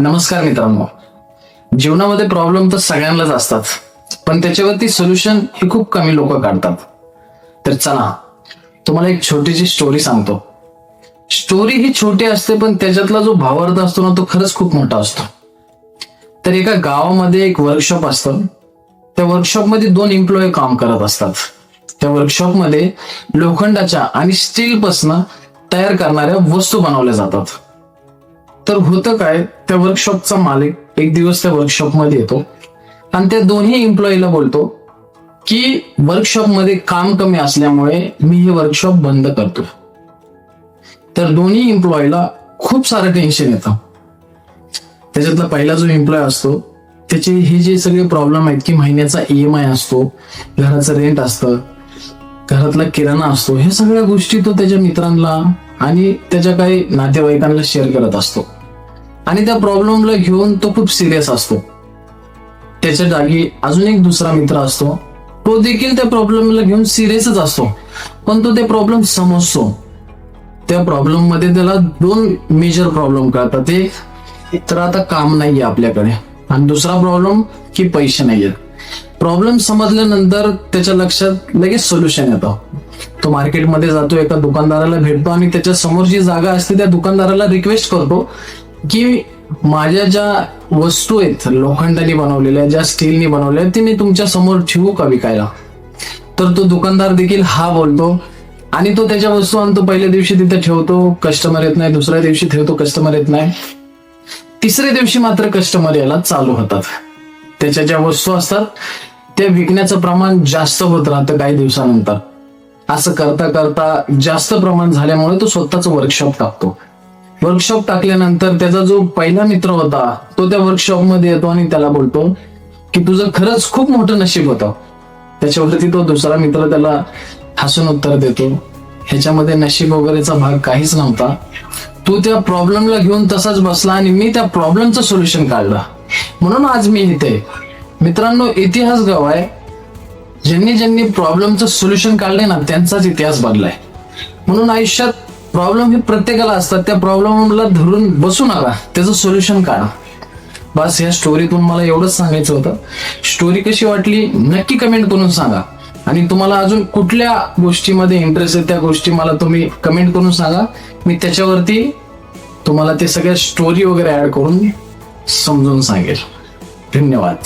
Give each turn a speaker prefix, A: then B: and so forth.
A: नमस्कार मित्रांनो. जीवनामध्ये प्रॉब्लेम तर सगळ्यांनाच असतात, पण त्याच्यावरती सोल्युशन हे खूप कमी लोक काढतात. तर चला तुम्हाला एक छोटीशी स्टोरी सांगतो. स्टोरी ही छोटी असते, पण त्याच्यातला जो भावार्थ असतो ना, तो खरंच खूप मोठा असतो. तर एका गावामध्ये एक वर्कशॉप असतं. त्या वर्कशॉपमध्ये 2 एम्प्लॉई काम करत असतात. त्या वर्कशॉपमध्ये लोखंडाच्या आणि स्टील पासून तयार करणाऱ्या वस्तू बनवल्या जातात. तर होतं काय, त्या वर्कशॉपचा मालिक एक दिवस त्या वर्कशॉपमध्ये येतो आणि त्या दोन्ही एम्प्लॉईला बोलतो की वर्कशॉपमध्ये काम कमी असल्यामुळे मी हे वर्कशॉप बंद करतो. तर दोन्ही एम्प्लॉईला खूप सारं टेन्शन येतं. त्याच्यातला पहिला जो एम्प्लॉय असतो त्याचे हे जे सगळे प्रॉब्लेम आहेत की महिन्याचा EMI असतो, घराचं रेंट असतं, घरातला किराणा असतो, हे सगळ्या गोष्टी तो त्याच्या मित्रांना आणि त्याच्या काही नातेवाईकांना शेअर करत असतो. आणि त्या प्रॉब्लेमला घेऊन तो खूप सिरियस असतो. त्याच्या जागी अजून एक दुसरा मित्र असतो, तो देखील त्या प्रॉब्लेमला घेऊन सिरियसच असतो, पण तो ते प्रॉब्लेम समजतो. त्या प्रॉब्लेम मध्ये त्याला 2 मेजर प्रॉब्लेम कळतात. एक तर आता काम नाहीये आपल्याकडे, आणि दुसरा प्रॉब्लेम की पैसे नाहीयेत. प्रॉब्लेम समजल्यानंतर त्याच्या लक्षात लगेच सोल्युशन येतं. तो मार्केटमध्ये जातो, एका दुकानदाराला भेटतो आणि त्याच्या समोर जी जागा असते त्या दुकानदाराला रिक्वेस्ट करतो की माझ्या ज्या वस्तू आहेत लोखंडाने बनवलेल्या, ज्या स्टीलने बनवलेल्या, ते मी तुमच्या समोर ठेवू का विकायला. तर तो दुकानदार देखील हा बोलतो आणि तो त्याच्या वस्तू आणतो. पहिल्या दिवशी तिथे ठेवतो, कस्टमर येत नाही. दुसऱ्या दिवशी ठेवतो, कस्टमर येत नाही. तिसऱ्या दिवशी मात्र कस्टमर यायला चालू होतात. त्याच्या ज्या वस्तू असतात त्या विकण्याचं प्रमाण जास्त होत राहतं काही दिवसानंतर. असं करता करता जास्त प्रमाण झाल्यामुळे तो स्वतःच वर्कशॉप टाकतो. वर्कशॉप टाकल्यानंतर त्याचा जो पहिला मित्र होता तो त्या वर्कशॉप मध्ये येतो आणि त्याला बोलतो की तुझं खरंच खूप मोठं नशीब होतं. त्याच्यावरती तो दुसरा मित्र त्याला हसून उत्तर देतो, ह्याच्यामध्ये नशीब वगैरेचा भाग काहीच नव्हता. तू त्या प्रॉब्लेमला घेऊन तसाच बसला आणि मी त्या प्रॉब्लेमचं सोल्युशन काढलं, म्हणून आज मी इथे. मित्रांनो, इतिहास गवाय ज्यांनी ज्यांनी प्रॉब्लेमचं सोल्युशन काढलंय ना, त्यांचाच इतिहास बदलाय. म्हणून आयुष्यात प्रॉब्लेम हे प्रत्येकाला असतात. त्या प्रॉब्लेमला धरून बसू नका, त्याचं सोल्युशन काढा. बस या स्टोरीतून मला एवढंच सांगायचं होतं. स्टोरी कशी वाटली नक्की कमेंट करून सांगा. आणि तुम्हाला अजून कुठल्या गोष्टीमध्ये इंटरेस्ट आहे त्या गोष्टी मला तुम्ही कमेंट करून सांगा. मी त्याच्यावरती तुम्हाला ते सगळ्या स्टोरी वगैरे ऍड करून समजून सांगेल. धन्यवाद.